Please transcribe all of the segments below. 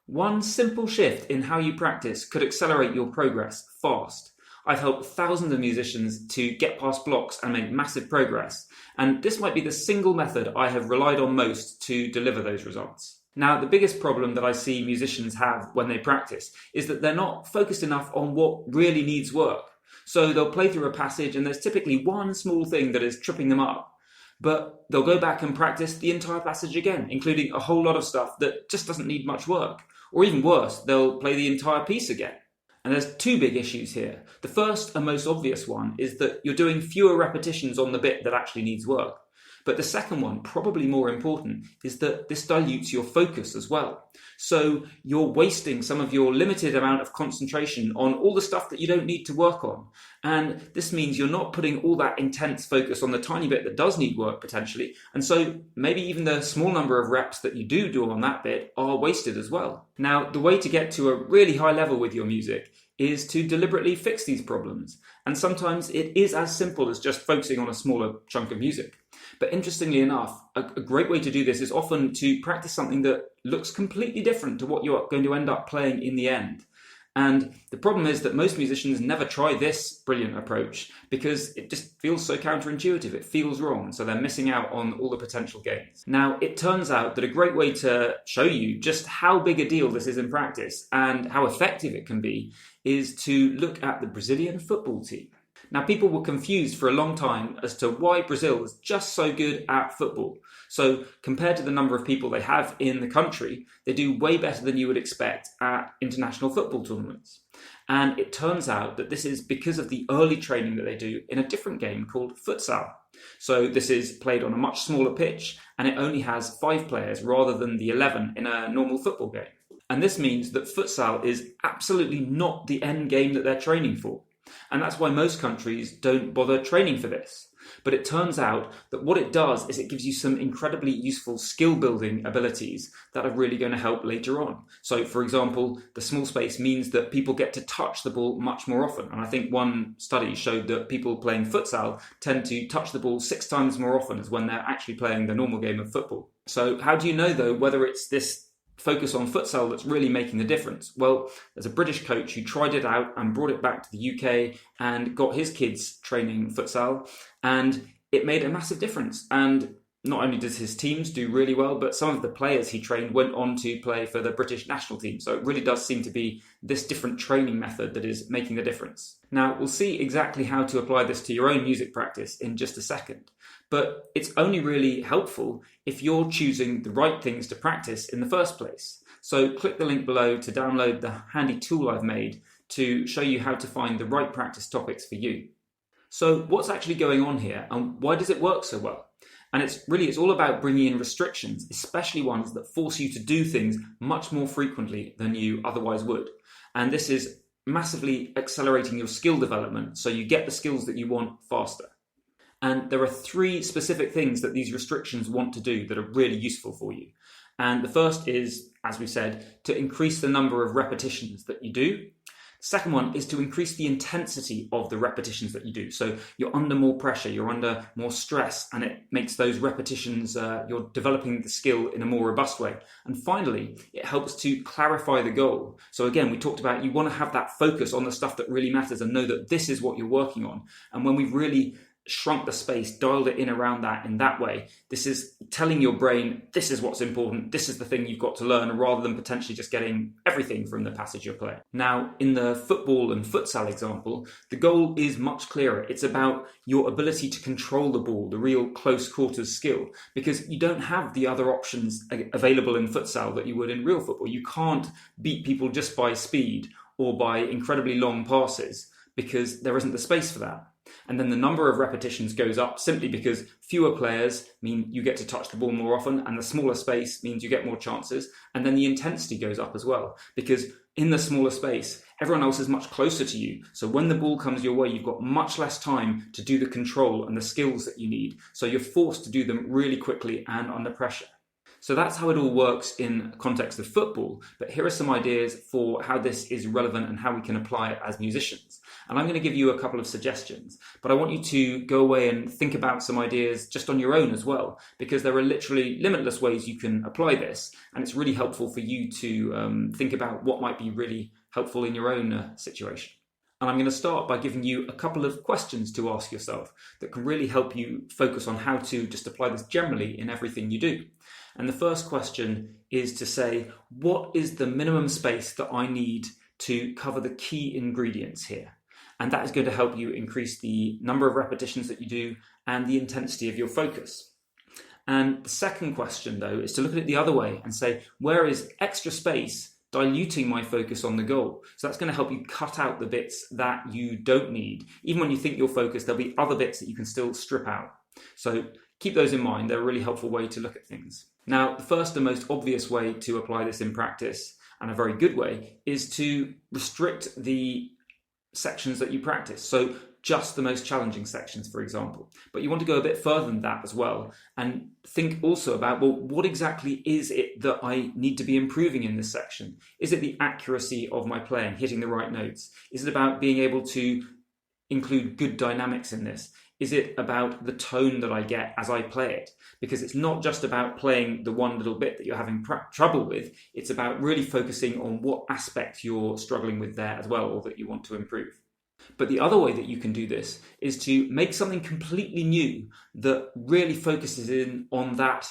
One simple shift in how you practice could accelerate your progress fast. I've helped thousands of musicians to get past blocks and make massive progress, and this might be the single method I have relied on most to deliver those results. Now, the biggest problem that I see musicians have when they practice is that they're not focused enough on what really needs work. So they'll play through a passage and there's typically one small thing that is tripping them up. But they'll go back and practice the entire passage again, including a whole lot of stuff that just doesn't need much work. Or even worse, they'll play the entire piece again. And there's two big issues here. The first and most obvious one is that you're doing fewer repetitions on the bit that actually needs work. But the second one, probably more important, is that this dilutes your focus as well. So you're wasting some of your limited amount of concentration on all the stuff that you don't need to work on. And this means you're not putting all that intense focus on the tiny bit that does need work potentially. And so maybe even the small number of reps that you do on that bit are wasted as well. Now, the way to get to a really high level with your music is to deliberately fix these problems. And sometimes it is as simple as just focusing on a smaller chunk of music. But interestingly enough, a great way to do this is often to practice something that looks completely different to what you're going to end up playing in the end. And the problem is that most musicians never try this brilliant approach because it just feels so counterintuitive. It feels wrong, so they're missing out on all the potential gains. Now, it turns out that a great way to show you just how big a deal this is in practice and how effective it can be is to look at the Brazilian football team. Now, people were confused for a long time as to why Brazil is just so good at football. So compared to the number of people they have in the country, they do way better than you would expect at international football tournaments. And it turns out that this is because of the early training that they do in a different game called futsal. So this is played on a much smaller pitch and it only has 5 players rather than the 11 in a normal football game. And this means that futsal is absolutely not the end game that they're training for. And that's why most countries don't bother training for this. But it turns out that what it does is it gives you some incredibly useful skill building abilities that are really going to help later on. So, for example, the small space means that people get to touch the ball much more often. And I think one study showed that people playing futsal tend to touch the ball 6 times more often as when they're actually playing the normal game of football. So how do you know, though, whether it's this focus on futsal that's really making the difference? Well, there's a British coach who tried it out and brought it back to the UK and got his kids training futsal, and it made a massive difference. And not only does his teams do really well, but some of the players he trained went on to play for the British national team. So it really does seem to be this different training method that is making the difference. Now, we'll see exactly how to apply this to your own music practice in just a second. But it's only really helpful if you're choosing the right things to practice in the first place. So click the link below to download the handy tool I've made to show you how to find the right practice topics for you. So what's actually going on here and why does it work so well? And it's all about bringing in restrictions, especially ones that force you to do things much more frequently than you otherwise would. And this is massively accelerating your skill development so you get the skills that you want faster. And there are 3 specific things that these restrictions want to do that are really useful for you. And the first is, as we said, to increase the number of repetitions that you do. The second one is to increase the intensity of the repetitions that you do. So you're under more pressure, you're under more stress, and it makes those repetitions, you're developing the skill in a more robust way. And finally, it helps to clarify the goal. So again, we talked about you want to have that focus on the stuff that really matters and know that this is what you're working on. And when we've really shrunk the space, dialed it in around that in that way, this is telling your brain, this is what's important, this is the thing you've got to learn, rather than potentially just getting everything from the passage you're playing. Now, in the football and futsal example, the goal is much clearer. It's about your ability to control the ball, the real close quarters skill, because you don't have the other options available in futsal that you would in real football. You can't beat people just by speed or by incredibly long passes because there isn't the space for that. And then the number of repetitions goes up simply because fewer players mean you get to touch the ball more often, and the smaller space means you get more chances. And then the intensity goes up as well, because in the smaller space, everyone else is much closer to you. So when the ball comes your way, you've got much less time to do the control and the skills that you need. So you're forced to do them really quickly and under pressure. So that's how it all works in context of football, but here are some ideas for how this is relevant and how we can apply it as musicians. And I'm going to give you a couple of suggestions, but I want you to go away and think about some ideas just on your own as well, because there are literally limitless ways you can apply this, and it's really helpful for you to think about what might be really helpful in your own situation. And I'm going to start by giving you a couple of questions to ask yourself that can really help you focus on how to just apply this generally in everything you do. And the first question is to say, what is the minimum space that I need to cover the key ingredients here? And that is going to help you increase the number of repetitions that you do and the intensity of your focus. And the second question, though, is to look at it the other way and say, where is extra space diluting my focus on the goal? So that's going to help you cut out the bits that you don't need. Even when you think you're focused, there'll be other bits that you can still strip out. So keep those in mind. They're a really helpful way to look at things. Now, the first and most obvious way to apply this in practice, and a very good way, is to restrict the sections that you practice. So just the most challenging sections, for example. But you want to go a bit further than that as well, and think also about, well, what exactly is it that I need to be improving in this section? Is it the accuracy of my playing, hitting the right notes? Is it about being able to include good dynamics in this? Is it about the tone that I get as I play it? Because it's not just about playing the one little bit that you're having trouble with. It's about really focusing on what aspect you're struggling with there as well, or that you want to improve. But the other way that you can do this is to make something completely new that really focuses in on that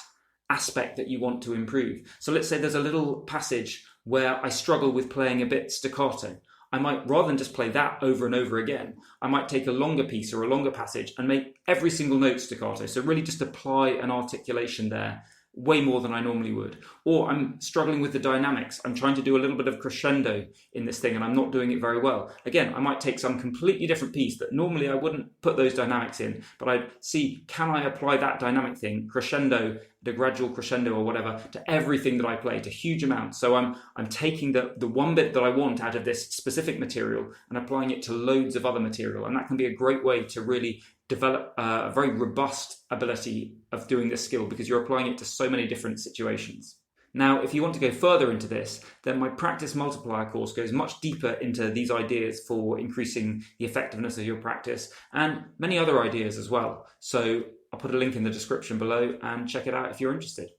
aspect that you want to improve. So let's say there's a little passage where I struggle with playing a bit staccato. I might, rather than just play that over and over again, I might take a longer piece or a longer passage and make every single note staccato. So really just apply an articulation there way more than I normally would. Or I'm struggling with the dynamics. I'm trying to do a little bit of crescendo in this thing and I'm not doing it very well. Again, I might take some completely different piece that normally I wouldn't put those dynamics in, but I'd see, can I apply that dynamic thing, crescendo, the gradual crescendo or whatever, to everything that I play, to huge amounts. So I'm taking the one bit that I want out of this specific material and applying it to loads of other material. And that can be a great way to really develop a very robust ability of doing this skill, because you're applying it to so many different situations. Now, if you want to go further into this, then my practice multiplier course goes much deeper into these ideas for increasing the effectiveness of your practice and many other ideas as well. So I'll put a link in the description below and check it out if you're interested.